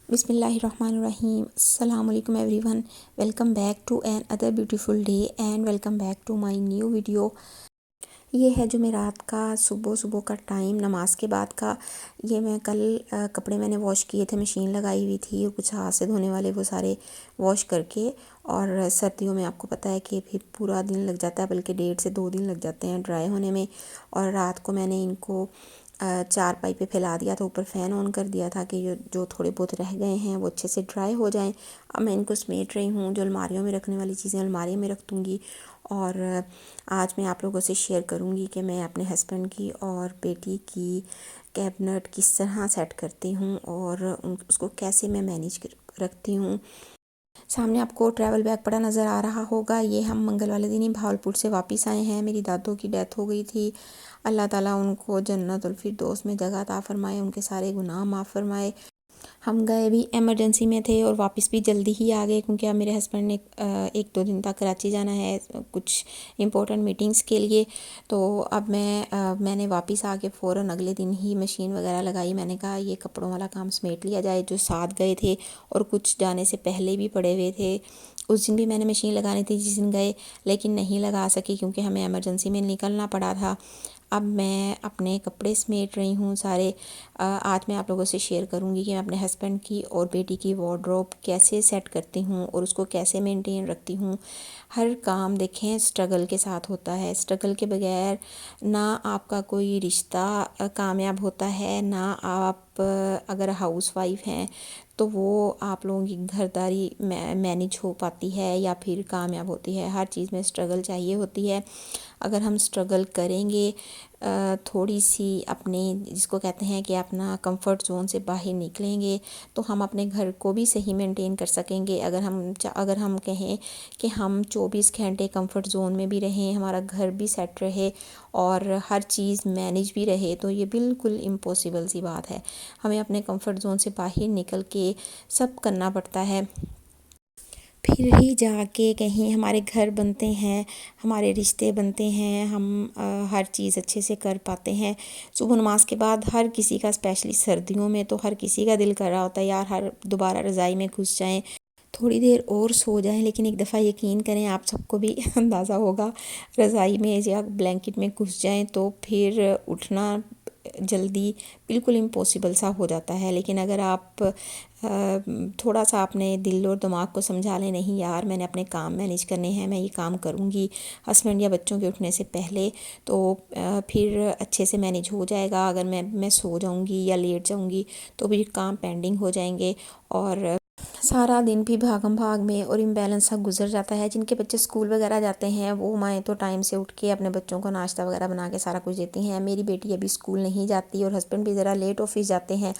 بسم اللہ الرحمن الرحیم. السلام علیکم everyone. Welcome back to another beautiful day and welcome back to my new video. یہ ہے جو میں رات کا صبح کا ٹائم نماز کے بعد کا. یہ میں کل کپڑے میں نے واش کیے تھے، مشین لگائی ہوئی تھی اور کچھ ہاتھ سے دھونے والے وہ سارے واش کر کے. اور سردیوں میں آپ کو پتہ ہے کہ پھر پورا دن لگ جاتا ہے، بلکہ 1.5 سے 2 دن لگ جاتے ہیں ڈرائی ہونے میں. اور رات کو میں نے ان کو چارپائی پہ پھیلا دیا تھا، اوپر فین آن کر دیا تھا کہ جو تھوڑے بہت رہ گئے ہیں وہ اچھے سے ڈرائی ہو جائیں. اب میں ان کو سمیٹ رہی ہوں. جو الماریوں میں رکھنے والی چیزیں الماری میں رکھ دوں گی. اور آج میں آپ لوگوں سے شیئر کروں گی کہ میں اپنے ہسبینڈ کی اور بیٹی کی کیبنٹ کس طرح سیٹ کرتی ہوں اور اس کو کیسے میں مینیج رکھتی ہوں. سامنے آپ کو ٹریول بیگ پڑا نظر آ رہا ہوگا. یہ ہم منگل والے دن ہی بھاولپور سے واپس آئے ہیں. میری دادوں کی ڈیتھ ہو گئی تھی. اللہ تعالیٰ ان کو جنت الفردوس میں جگہ عطا فرمائے، ان کے سارے گناہ معاف فرمائے. ہم گئے بھی ایمرجنسی میں تھے اور واپس بھی جلدی ہی آ گئے، کیونکہ اب میرے ہسبینڈ نے 1-2 دن تک کراچی جانا ہے کچھ امپورٹنٹ میٹنگز کے لیے. تو اب میں نے واپس آ کے فوراً اگلے دن ہی مشین وغیرہ لگائی. میں نے کہا یہ کپڑوں والا کام سمیٹ لیا جائے، جو ساتھ گئے تھے اور کچھ جانے سے پہلے بھی پڑے ہوئے تھے. اس دن بھی میں نے مشین لگانی تھی جس دن گئے، لیکن نہیں لگا سکی کیونکہ ہمیں ایمرجنسی میں نکلنا پڑا تھا. اب میں اپنے کپڑے سمیٹ رہی ہوں سارے. آج میں آپ لوگوں سے شیئر کروں گی کہ میں اپنے ہسبینڈ کی اور بیٹی کی وارڈروب کیسے سیٹ کرتی ہوں اور اس کو کیسے مینٹین رکھتی ہوں. ہر کام دیکھیں اسٹرگل کے ساتھ ہوتا ہے. اسٹرگل کے بغیر نہ آپ کا کوئی رشتہ کامیاب ہوتا ہے، نہ آپ اگر ہاؤس وائف ہیں تو وہ آپ لوگوں کی گھرداری مینیج ہو پاتی ہے یا پھر کامیاب ہوتی ہے. ہر چیز میں اسٹرگل چاہیے ہوتی ہے. اگر ہم اسٹرگل کریں گے، تھوڑی سی اپنے جس کو کہتے ہیں کہ اپنا کمفرٹ زون سے باہر نکلیں گے تو ہم اپنے گھر کو بھی صحیح مینٹین کر سکیں گے. اگر ہم کہیں کہ ہم 24 گھنٹے کمفرٹ زون میں بھی رہیں، ہمارا گھر بھی سیٹ رہے اور ہر چیز مینیج بھی رہے، تو یہ بالکل امپاسبل سی بات ہے. ہمیں اپنے کمفرٹ زون سے باہر نکل کے سب کرنا پڑتا ہے، پھر ہی جا کے کہیں ہمارے گھر بنتے ہیں، ہمارے رشتے بنتے ہیں، ہم ہر چیز اچھے سے کر پاتے ہیں. صبح نماز کے بعد ہر کسی کا، اسپیشلی سردیوں میں تو ہر کسی کا دل کر رہا ہوتا ہے یار دوبارہ رضائی میں گھس جائیں، تھوڑی دیر اور سو جائیں. لیکن ایک دفعہ یقین کریں، آپ سب کو بھی اندازہ ہوگا، رضائی میں یا بلینکٹ میں گھس جائیں تو پھر اٹھنا جلدی بالکل امپاسبل سا ہو جاتا ہے. لیکن اگر آپ تھوڑا سا اپنے دل اور دماغ کو سمجھا لیں، نہیں یار میں نے اپنے کام مینیج کرنے ہیں، میں یہ کام کروں گی ہسبینڈ یا بچوں کے اٹھنے سے پہلے، تو پھر اچھے سے مینیج ہو جائے گا. اگر میں سو جاؤں گی یا لیٹ جاؤں گی تو بھی کام پینڈنگ ہو جائیں گے اور سارا دن بھی بھاگم بھاگ میں اور امبیلنس سا گزر جاتا ہے. جن کے بچے اسکول وغیرہ جاتے ہیں وہ مائیں تو ٹائم سے اٹھ کے اپنے بچوں کو ناشتہ وغیرہ بنا کے سارا کچھ دیتی ہیں. میری بیٹی ابھی اسکول نہیں جاتی اور ہسبینڈ بھی ذرا لیٹ آفس جاتے ہیں،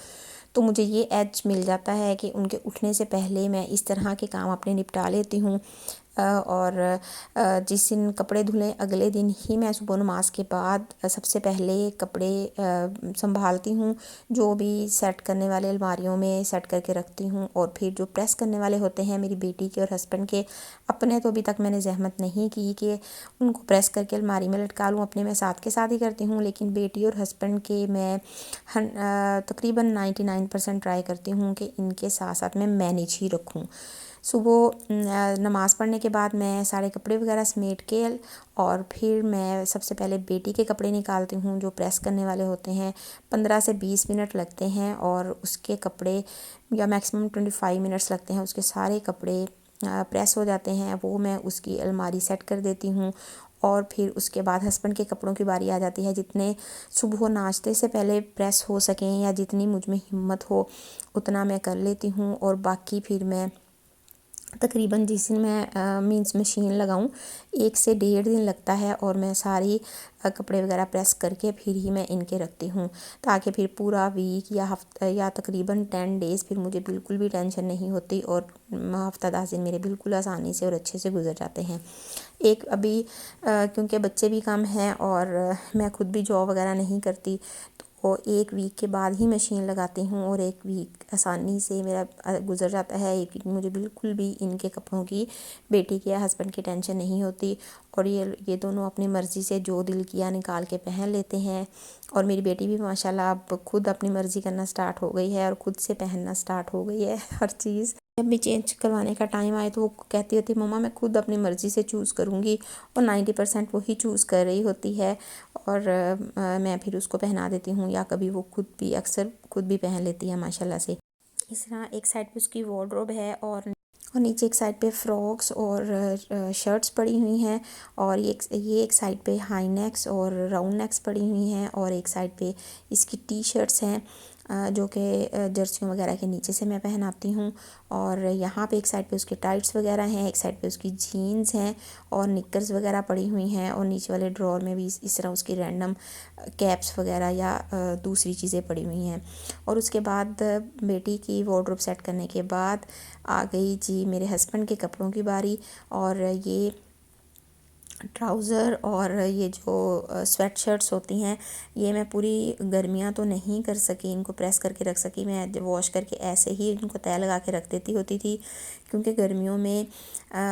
تو مجھے یہ ایج مل جاتا ہے کہ ان کے اٹھنے سے پہلے میں اس طرح کے کام اپنے نپٹا لیتی ہوں. اور جس دن کپڑے دھلیں اگلے دن ہی میں صبح نماز کے بعد سب سے پہلے کپڑے سنبھالتی ہوں، جو بھی سیٹ کرنے والے الماریوں میں سیٹ کر کے رکھتی ہوں. اور پھر جو پریس کرنے والے ہوتے ہیں میری بیٹی کے اور ہسبینڈ کے، اپنے تو ابھی تک میں نے زحمت نہیں کی کہ ان کو پریس کر کے الماری میں لٹکا لوں، اپنے میں ساتھ کے ساتھ ہی کرتی ہوں. لیکن بیٹی اور ہسبینڈ کے میں تقریباً 99% ٹرائی کرتی ہوں کہ ان کے ساتھ ساتھ میں مینیج ہی رکھوں. صبح نماز پڑھنے کے بعد میں سارے کپڑے وغیرہ سمیٹ کے اور پھر میں سب سے پہلے بیٹی کے کپڑے نکالتی ہوں جو پریس کرنے والے ہوتے ہیں. 15 سے 20 منٹ لگتے ہیں اور اس کے کپڑے یا میکسیمم 25 منٹس لگتے ہیں، اس کے سارے کپڑے پریس ہو جاتے ہیں. وہ میں اس کی الماری سیٹ کر دیتی ہوں. اور پھر اس کے بعد ہسبینڈ کے کپڑوں کی باری آ جاتی ہے. جتنے صبح ناشتے سے پہلے پریس ہو سکیں یا جتنی مجھ میں ہمت ہو اتنا میں کر لیتی ہوں. اور باقی پھر میں تقریباً جس دن میں مشین لگاؤں 1 سے 1.5 دن لگتا ہے اور میں ساری کپڑے وغیرہ پریس کر کے پھر ہی میں ان کے رکھتی ہوں، تاکہ پھر پورا ویک یا ہفتہ یا تقریباً 10 ڈیز پھر مجھے بالکل بھی ٹینشن نہیں ہوتی اور ہفتہ 10 دن میرے بالکل آسانی سے اور اچھے سے گزر جاتے ہیں. ایک ابھی کیونکہ بچے بھی کم ہیں اور میں خود بھی جاب وغیرہ نہیں کرتی، وہ 1 ویک کے بعد ہی مشین لگاتی ہوں اور 1 ویک آسانی سے میرا گزر جاتا ہے. 1 ویک مجھے بالکل بھی ان کے کپڑوں کی، بیٹی کے یا ہسبینڈ کی ٹینشن نہیں ہوتی. اور یہ دونوں اپنی مرضی سے جو دل کیا نکال کے پہن لیتے ہیں. اور میری بیٹی بھی ماشاءاللہ اب خود اپنی مرضی کرنا سٹارٹ ہو گئی ہے اور خود سے پہننا سٹارٹ ہو گئی ہے ہر چیز. جب بھی چینج کروانے کا ٹائم آئے تو وہ کہتی ہوتی مما میں خود اپنی مرضی سے چوز کروں گی، اور 90% وہی چوز کر رہی ہوتی ہے. اور میں پھر اس کو پہنا دیتی ہوں، یا کبھی وہ خود بھی اکثر خود بھی پہن لیتی ہے ماشاءاللہ سے. اس طرح ایک سائڈ پہ اس کی وارڈروب ہے اور نیچے ایک سائڈ پہ فراکس اور شرٹس پڑی ہوئی ہیں، اور یہ ایک سائڈ پہ ہائی نیکس اور راؤنڈ نیکس پڑی ہوئی ہیں، اور ایک سائڈ پہ اس کی ٹی شرٹس ہیں جو کہ جرسیوں وغیرہ کے نیچے سے میں پہناتی ہوں. اور یہاں پہ ایک سائڈ پہ اس کے ٹائٹس وغیرہ ہیں، ایک سائڈ پہ اس کی جینز ہیں اور نکرز وغیرہ پڑی ہوئی ہیں، اور نیچے والے ڈرور میں بھی اس طرح اس کی رینڈم کیپس وغیرہ یا دوسری چیزیں پڑی ہوئی ہیں. اور اس کے بعد بیٹی کی وارڈروب سیٹ کرنے کے بعد آ گئی جی میرے ہسبینڈ کے کپڑوں کی باری. اور یہ ٹراؤزر اور یہ جو سویٹ شرٹس ہوتی ہیں، یہ میں پوری گرمیاں تو نہیں کر سکی، ان کو پریس کر کے رکھ سکی. میں واش کر کے ایسے ہی ان کو تہہ لگا کے رکھ دیتی ہوتی تھی، کیونکہ گرمیوں میں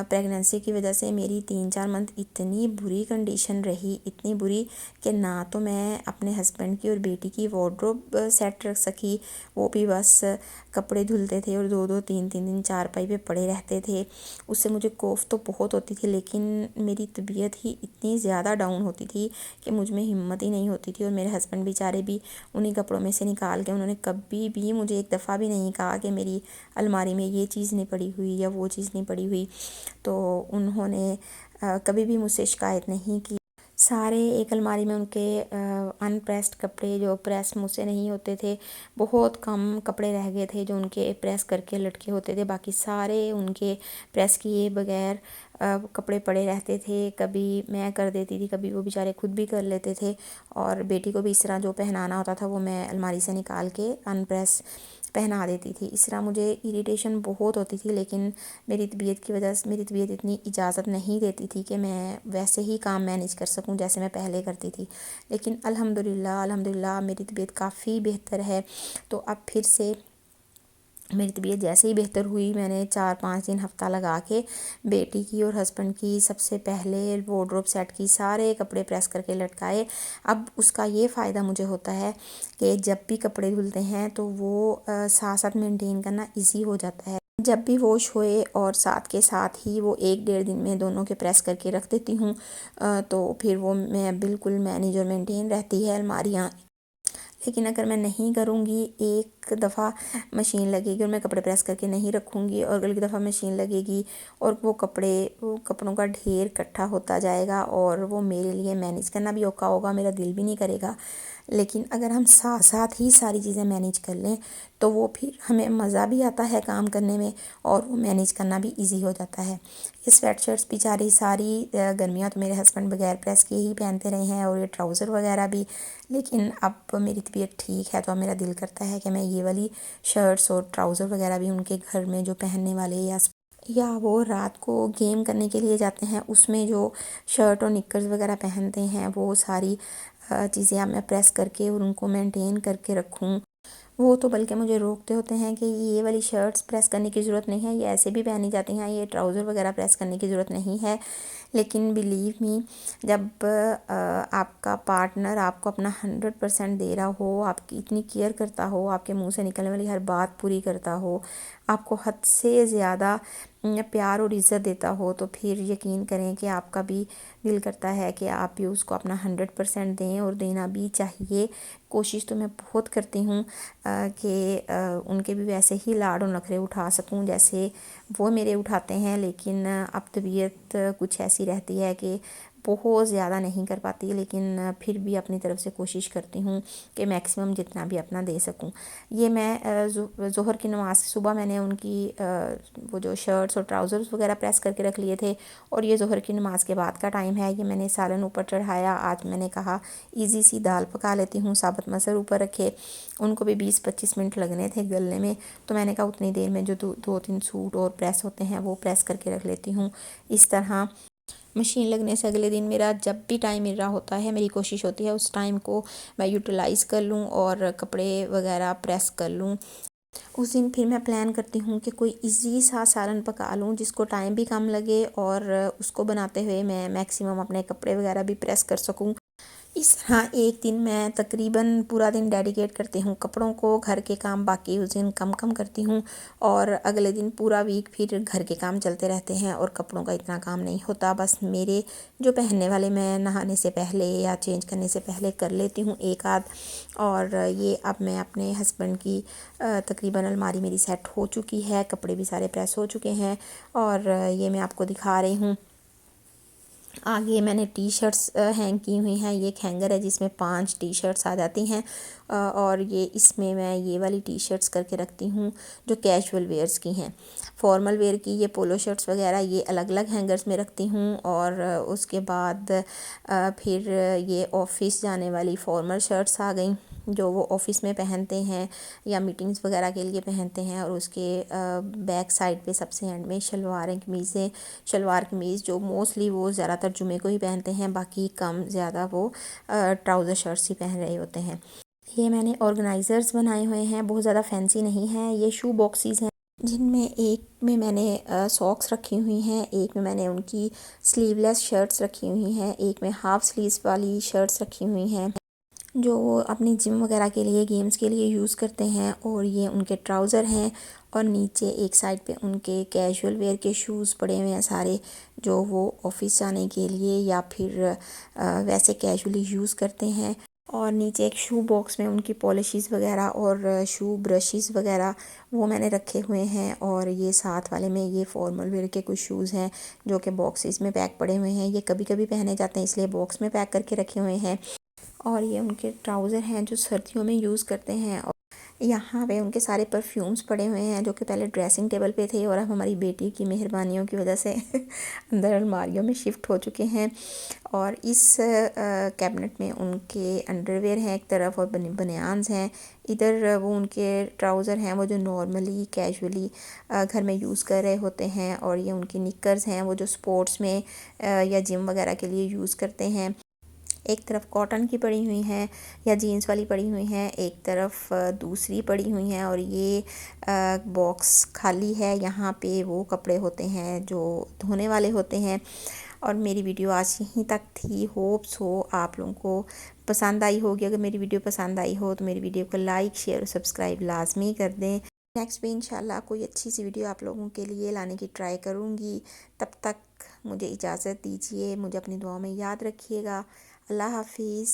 پریگننسی کی وجہ سے میری 3-4 منتھ اتنی بری کنڈیشن رہی، اتنی بری کہ نہ تو میں اپنے ہسبینڈ کی اور بیٹی کی وارڈروب سیٹ رکھ سکی. وہ بھی بس کپڑے دھلتے تھے اور 2-2 3-3 دن چارپائی پہ پڑے رہتے تھے. اس سے مجھے کوف تو بہت ہوتی تھی، لیکن میری طبیعت ہی اتنی زیادہ ڈاؤن ہوتی تھی کہ مجھ میں ہمت ہی نہیں ہوتی تھی. اور میرے ہسبینڈ بیچارے بھی انہی کپڑوں میں سے نکال کے، انہوں نے کبھی بھی مجھے ایک دفعہ بھی نہیں کہا کہ میری الماری میں یہ چیز نہیں پڑی ہوئی یا وہ چیز نہیں پڑی ہوئی. تو انہوں نے کبھی بھی مجھ سے شکایت نہیں کی. سارے ایک الماری میں ان کے ان پریسڈ کپڑے جو پریس مجھ سے نہیں ہوتے تھے، بہت کم کپڑے رہ گئے تھے جو ان کے پریس کر کے لٹکے ہوتے تھے. باقی سارے ان کے پریس کیے بغیر کپڑے پڑے رہتے تھے. کبھی میں کر دیتی تھی، کبھی وہ بیچارے خود بھی کر لیتے تھے. اور بیٹی کو بھی اس طرح جو پہنانا ہوتا تھا وہ میں الماری سے نکال کے ان پریس پہنا دیتی تھی. اس طرح مجھے اریٹیشن بہت ہوتی تھی، لیکن میری طبیعت کی وجہ سے، میری طبیعت اتنی اجازت نہیں دیتی تھی کہ میں ویسے ہی کام مینیج کر سکوں جیسے میں پہلے کرتی تھی. لیکن الحمدللہ میری طبیعت کافی بہتر ہے. تو اب پھر سے میری طبیعت جیسے ہی بہتر ہوئی، میں نے 4-5 دن ہفتہ لگا کے بیٹی کی اور ہسبینڈ کی سب سے پہلے وارڈروب سیٹ کی سارے کپڑے پریس کر کے لٹکائے. اب اس کا یہ فائدہ مجھے ہوتا ہے کہ جب بھی کپڑے دھلتے ہیں تو وہ ساتھ ساتھ مینٹین کرنا ایزی ہو جاتا ہے. جب بھی واش ہوئے اور ساتھ کے ساتھ ہی وہ 1-1.5 دن میں دونوں کے پریس کر کے رکھ دیتی ہوں، تو پھر وہ میں بالکل مینیج اور مینٹین رہتی ہے الماریاں. لیکن اگر میں نہیں کروں گی، ایک دفعہ مشین لگے گی اور میں کپڑے پریس کر کے نہیں رکھوں گی، اور اگلی دفعہ مشین لگے گی اور وہ کپڑوں کا ڈھیر اکٹھا ہوتا جائے گا، اور وہ میرے لیے مینیج کرنا بھی اوکھا ہوگا، میرا دل بھی نہیں کرے گا. لیکن اگر ہم ساتھ ساتھ ہی ساری چیزیں مینیج کر لیں تو وہ پھر ہمیں مزہ بھی آتا ہے کام کرنے میں، اور وہ مینیج کرنا بھی ایزی ہو جاتا ہے. یہ سویٹ شرٹس بیچاری ساری گرمیاں تو میرے ہسبینڈ بغیر پریس کیے ہی پہنتے رہے ہیں، اور یہ ٹراؤزر وغیرہ بھی. لیکن اب میری طبیعت ٹھیک ہے تو اب میرا دل کرتا ہے کہ میں یہ والی شرٹس اور ٹراؤزر وغیرہ بھی ان کے گھر میں جو پہننے والے یا وہ رات کو گیم کرنے کے لیے جاتے ہیں اس میں جو شرٹ اور نکرز وغیرہ پہنتے ہیں، وہ ساری چیزیں اب میں پریس کر کے اور ان کو مینٹین کر کے رکھوں. وہ تو بلکہ مجھے روکتے ہوتے ہیں کہ یہ والی شرٹس پریس کرنے کی ضرورت نہیں ہے، یہ ایسے بھی پہنی جاتی ہیں، یہ ٹراؤزر وغیرہ پریس کرنے کی ضرورت نہیں ہے. لیکن بلیو می، جب آپ کا پارٹنر آپ کو اپنا 100% دے رہا ہو، آپ کی اتنی کیئر کرتا ہو، آپ کے منہ سے نکلنے والی ہر بات پوری کرتا ہو، آپ کو حد سے زیادہ پیار اور عزت دیتا ہو، تو پھر یقین کریں کہ آپ کا بھی دل کرتا ہے کہ آپ بھی اس کو اپنا 100% دیں، اور دینا بھی چاہیے. کوشش تو میں بہت کرتی ہوں کہ ان کے بھی ویسے ہی لاڈ اور نخرے اٹھا سکوں جیسے وہ میرے اٹھاتے ہیں. لیکن اب طبیعت کچھ ایسی رہتی ہے کہ بہت زیادہ نہیں کر پاتی، لیکن پھر بھی اپنی طرف سے کوشش کرتی ہوں کہ میکسیمم جتنا بھی اپنا دے سکوں. یہ میں ظہر کی نماز صبح میں نے ان کی وہ جو شرٹس اور ٹراؤزرز وغیرہ پریس کر کے رکھ لیے تھے، اور یہ ظہر کی نماز کے بعد کا ٹائم ہے. یہ میں نے سالن اوپر چڑھایا. آج میں نے کہا ایزی سی دال پکا لیتی ہوں، ثابت مسر اوپر رکھے. ان کو بھی 20-25 منٹ لگنے تھے گلنے میں، تو میں نے کہا اتنی دیر میں جو 2-3 سوٹ اور پریس ہوتے ہیں وہ پریس کر کے رکھ لیتی ہوں. اس طرح مشین لگنے سے اگلے دن میرا جب بھی ٹائم مل رہا ہوتا ہے میری کوشش ہوتی ہے اس ٹائم کو میں یوٹیلائز کر لوں اور کپڑے وغیرہ پریس کر لوں۔ اس دن پھر میں پلان کرتی ہوں کہ کوئی ایزی سا سالن پکا لوں جس کو ٹائم بھی کم لگے اور اس کو بناتے ہوئے میں میکسیمم اپنے کپڑے وغیرہ بھی پریس کر سکوں۔ اس طرح ایک دن میں تقریباً پورا دن ڈیڈیکیٹ کرتی ہوں کپڑوں کو، گھر کے کام باقی اس دن کم کم کرتی ہوں اور اگلے دن پورا ویک پھر گھر کے کام چلتے رہتے ہیں اور کپڑوں کا اتنا کام نہیں ہوتا۔ بس میرے جو پہننے والے میں نہانے سے پہلے یا چینج کرنے سے پہلے کر لیتی ہوں ایک آدھ، اور یہ اب میں اپنے ہسبینڈ کی تقریباً الماری میری سیٹ ہو چکی ہے، کپڑے بھی سارے پریس ہو چکے ہیں اور یہ میں آپ کو دکھا رہی ہوں۔ آگے میں نے ٹی شرٹس ہینگ کی ہوئی ہیں، یہ ایک ہینگر ہے جس میں 5 ٹی شرٹس آ جاتی ہیں اور اس میں یہ والی ٹی شرٹس کر کے رکھتی ہوں جو کیجول ویئرز کی ہیں۔ فارمل ویئر کی یہ پولو شرٹس وغیرہ یہ الگ الگ ہینگرز میں رکھتی ہوں، اور اس کے بعد پھر یہ آفس جانے والی فارمل شرٹس آ گئیں جو وہ آفس میں پہنتے ہیں یا میٹنگز وغیرہ کے لیے پہنتے ہیں، اور اس کے بیک سائڈ پہ سب سے اینڈ میں شلوار قمیض جو موسٹلی وہ زیادہ تر جمعے کو ہی پہنتے ہیں، باقی کم زیادہ وہ ٹراؤزر شرٹس ہی پہن رہے ہوتے ہیں۔ یہ میں نے آرگنائزرز بنائے ہوئے ہیں، بہت زیادہ فینسی نہیں ہیں، یہ شو باکسز ہیں جن میں ایک میں نے ساکس رکھی ہوئی ہیں، ایک میں نے ان کی سلیو لیس شرٹس رکھی ہوئی ہیں، ایک میں ہاف سلیوز والی شرٹس رکھی ہوئی ہیں جو وہ اپنی جم وغیرہ کے لیے گیمز کے لیے یوز کرتے ہیں، اور یہ ان کے ٹراؤزر ہیں، اور نیچے ایک سائڈ پہ ان کے کیجول ویئر کے شوز پڑے ہوئے ہیں سارے جو وہ آفس جانے کے لیے یا پھر ویسے کیجولی یوز کرتے ہیں، اور نیچے ایک شو باکس میں ان کی پالشز وغیرہ اور شو برشز وغیرہ وہ میں نے رکھے ہوئے ہیں، اور یہ ساتھ والے میں یہ فارمل ویئر کے کچھ شوز ہیں جو کہ باکسز میں پیک پڑے ہوئے ہیں، یہ کبھی کبھی پہنے جاتے ہیں اس لیے باکس میں پیک کر کے رکھے ہوئے ہیں، اور یہ ان کے ٹراؤزر ہیں جو سردیوں میں یوز کرتے ہیں۔ اور یہاں پہ ان کے سارے پرفیومز پڑے ہوئے ہیں جو کہ پہلے ڈریسنگ ٹیبل پہ تھے اور اب ہماری بیٹی کی مہربانیوں کی وجہ سے اندر الماریوں میں شفٹ ہو چکے ہیں، اور اس کیبنٹ میں ان کے انڈر ویئر ہیں ایک طرف اور بنیانز ہیں، ادھر وہ ان کے ٹراؤزر ہیں وہ جو نارملی کیجولی گھر میں یوز کر رہے ہوتے ہیں، اور یہ ان کی نکرز ہیں وہ جو سپورٹس میں یا جم وغیرہ کے لیے یوز کرتے ہیں۔ ایک طرف کاٹن کی پڑی ہوئی ہیں یا جینس والی پڑی ہوئی ہیں، ایک طرف دوسری پڑی ہوئی ہیں، اور یہ باکس خالی ہے، یہاں پہ وہ کپڑے ہوتے ہیں جو دھونے والے ہوتے ہیں۔ اور میری ویڈیو آج یہیں تک تھی، ہوپس ہو آپ لوگوں کو پسند آئی ہوگی۔ اگر میری ویڈیو پسند آئی ہو تو میری ویڈیو کو لائک شیئر اور سبسکرائب لازمی کر دیں۔ نیکسٹ بھی انشاءاللہ کوئی اچھی سی ویڈیو آپ لوگوں کے لیے لانے کی ٹرائی کروں گی، تب تک مجھے اجازت دیجیے، مجھے اپنی دعاؤں میں یاد رکھیے گا۔ اللہ حافظ۔